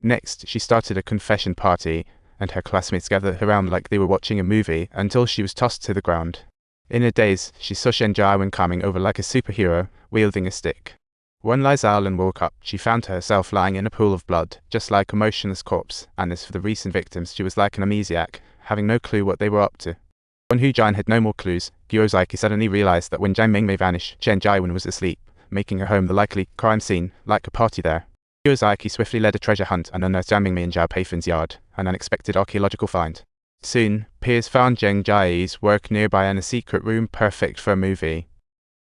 Next, she started a confession party, and her classmates gathered around like they were watching a movie until she was tossed to the ground. In a daze, she saw Chen Jiawen coming over like a superhero, wielding a stick. When Liza Allen woke up, she found herself lying in a pool of blood, just like a motionless corpse, and as for the recent victims, she was like an amnesiac, having no clue what they were up to. When Hu Jian had no more clues, Gyozaki suddenly realized that when Jiang Mingmei vanished, Chen Jiawen was asleep, making her home the likely crime scene, like a party there. Gyozaki swiftly led a treasure hunt and unearthed Jiang Mingmei in Zhao Peifan's yard, an unexpected archaeological find. Soon, peers found Zheng Jiayi's work nearby in a secret room perfect for a movie.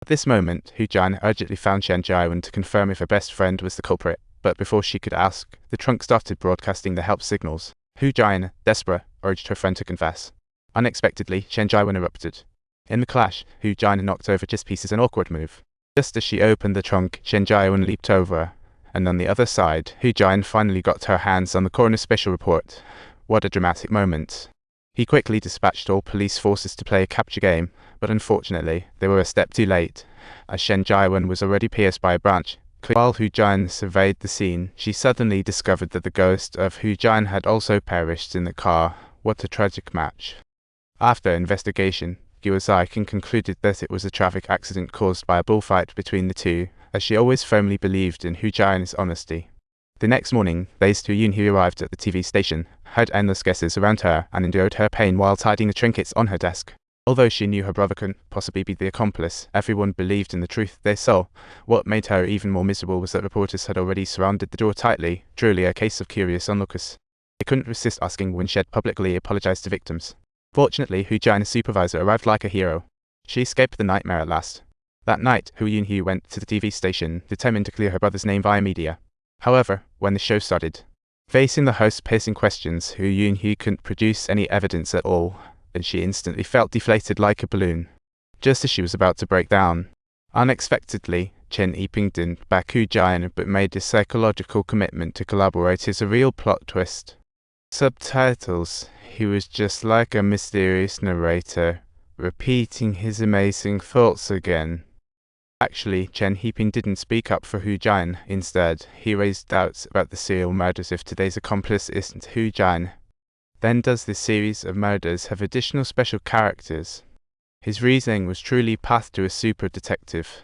At this moment, Hu Jian urgently found Chen Jiawen to confirm if her best friend was the culprit, but before she could ask, the trunk started broadcasting the help signals. Hu Jian, desperate, urged her friend to confess. Unexpectedly, Chen Jiawen erupted. In the clash, Hu Jian knocked over chess pieces, an awkward move. Just as she opened the trunk, Chen Jiawen leaped over, and on the other side, Hu Jian finally got her hands on the coroner's special report. What a dramatic moment. He quickly dispatched all police forces to play a capture game, but unfortunately, they were a step too late, as Chen Jiawen was already pierced by a branch. While Hu Jian surveyed the scene, she suddenly discovered that the ghost of Hu Jian had also perished in the car. What a tragic match. After investigation, Gyozaki concluded that it was a traffic accident caused by a bullfight between the two, as she always firmly believed in Hu Jian's honesty. The next morning, Liz Yunhui arrived at the TV station, heard endless guesses around her, and endured her pain while tidying the trinkets on her desk. Although she knew her brother couldn't possibly be the accomplice, everyone believed in the truth they saw. What made her even more miserable was that reporters had already surrounded the door tightly, truly a case of curious onlookers. They couldn't resist asking when she had publicly apologized to victims. Fortunately, Hu Jian's supervisor arrived like a hero. She escaped the nightmare at last. That night, Hu Yunhui went to the TV station, determined to clear her brother's name via media. However, when the show started, facing the host's piercing questions, Hu Yunhui couldn't produce any evidence at all, and she instantly felt deflated like a balloon. Just as she was about to break down, unexpectedly, Chen Yiping didn't back Hu Jian but made a psychological commitment to collaborate as a real plot twist. Subtitles: he was just like a mysterious narrator, repeating his amazing thoughts again. Actually, Chen Yiping didn't speak up for Hu Jian. Instead, he raised doubts about the serial murders if today's accomplice isn't Hu Jian. Then does this series of murders have additional special characters? His reasoning was truly path to a super detective.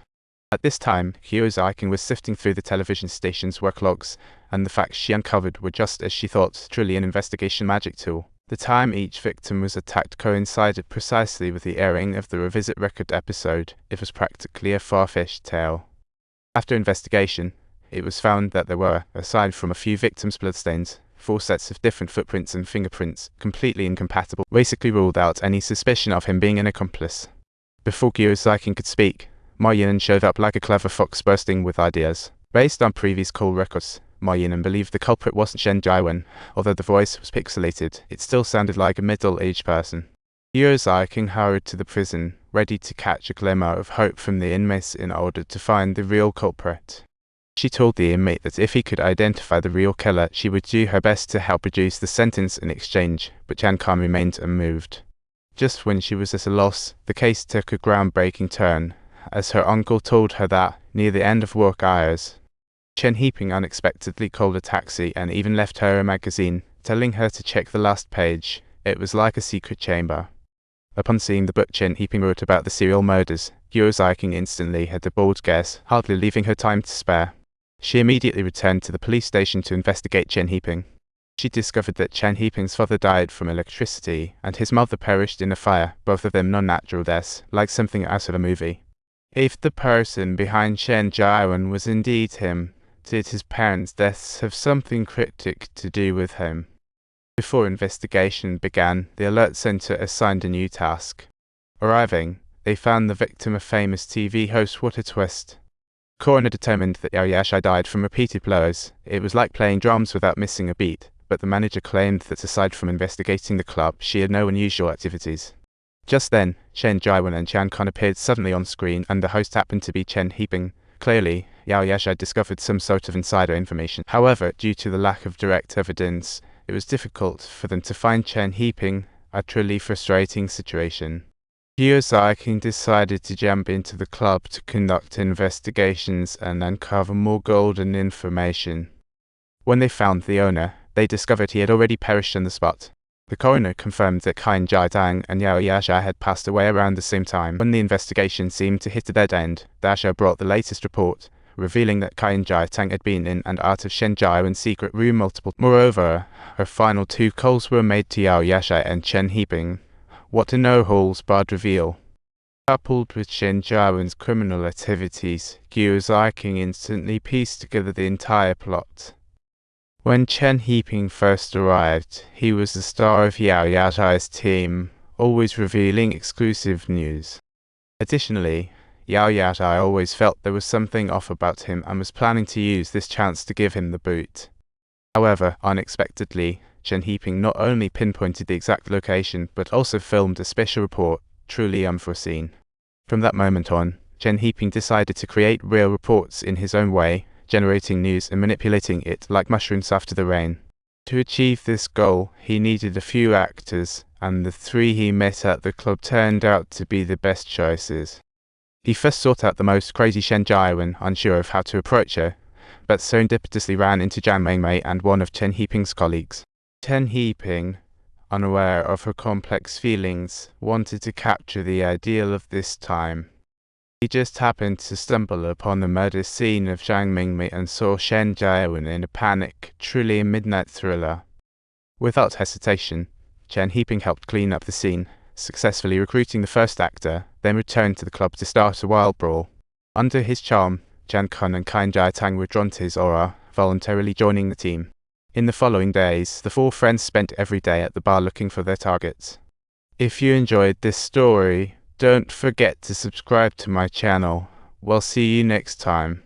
At this time, Gyozaki was sifting through the television station's work logs, and the facts she uncovered were just as she thought, truly an investigation magic tool. The time each victim was attacked coincided precisely with the airing of the Revisit Record episode. It was practically a far-fetched tale. After investigation, it was found that there were, aside from a few victims' bloodstains, 4 sets of different footprints and fingerprints, completely incompatible, basically ruled out any suspicion of him being an accomplice. Before Gyozaki could speak, Ma Yinan showed up like a clever fox bursting with ideas. Based on previous call records, Ma Yinan believed the culprit wasn't Chen Jiawen. Although the voice was pixelated, it still sounded like a middle-aged person. Gyozaki hurried to the prison, ready to catch a glimmer of hope from the inmates in order to find the real culprit. She told the inmate that if he could identify the real killer, she would do her best to help reduce the sentence in exchange, but Chen Kan remained unmoved. Just when she was at a loss, the case took a groundbreaking turn, as her uncle told her that, near the end of work hours, Chen Yiping unexpectedly called a taxi and even left her a magazine, telling her to check the last page. It was like a secret chamber. Upon seeing the book Chen Yiping wrote about the serial murders, Gyozaki instantly had a bold guess, hardly leaving her time to spare. She immediately returned to the police station to investigate Chen Yiping. She discovered that Chen Yiping's father died from electricity, and his mother perished in a fire, both of them non-natural deaths, like something out of a movie. If the person behind Chen Jiawen was indeed him, did his parents' deaths have something cryptic to do with him? Before investigation began, the alert center assigned a new task. Arriving, they found the victim a famous TV host. What a twist. Coroner determined that Yao Yashai died from repeated blows. It was like playing drums without missing a beat, but the manager claimed that aside from investigating the club, she had no unusual activities. Just then, Chen Jiawen and Chen Kan appeared suddenly on screen, and the host happened to be Chen Yiping. Clearly, Yao Yashai discovered some sort of insider information. However, due to the lack of direct evidence, it was difficult for them to find Chen Yiping, a truly frustrating situation. Gyozaki decided to jump into the club to conduct investigations and uncover more golden information. When they found the owner, they discovered he had already perished on the spot. The coroner confirmed that Kai Jia-tang and Yao Yasha had passed away around the same time. When the investigation seemed to hit a dead end, Dasha brought the latest report, revealing that Kai Jia-tang had been in and out of Shen Jiawen's secret room multiple. Moreover, her final 2 calls were made to Yao Yasha and Chen Heiping. What a no-holds-barred reveal. Coupled with Shen Jiawen's criminal activities, Gu Ziqing instantly pieced together the entire plot. When Chen Heiping first arrived, he was the star of Yao Yasha's team, always revealing exclusive news. Additionally, Yao Yasha always felt there was something off about him and was planning to use this chance to give him the boot. However, unexpectedly, Chen Heiping not only pinpointed the exact location but also filmed a special report, truly unforeseen. From that moment on, Chen Heiping decided to create real reports in his own way, generating news and manipulating it like mushrooms after the rain. To achieve this goal, he needed a few actors, and the 3 he met at the club turned out to be the best choices. He first sought out the most crazy Shen Jiawen, unsure of how to approach her, but serendipitously ran into Jiang Mengmei and one of Chen Heiping's colleagues. Chen Heiping, unaware of her complex feelings, wanted to capture the ideal of this time. He just happened to stumble upon the murder scene of Jiang Mengmei and saw Shen Jiawen in a panic, truly a midnight thriller. Without hesitation, Chen Heiping helped clean up the scene, successfully recruiting the first actor, then returned to the club to start a wild brawl. Under his charm, Jian Kun and Kai Jia-tang were drawn to his aura, voluntarily joining the team. In the following days, the 4 friends spent every day at the bar looking for their targets. If you enjoyed this story, don't forget to subscribe to my channel. We'll see you next time.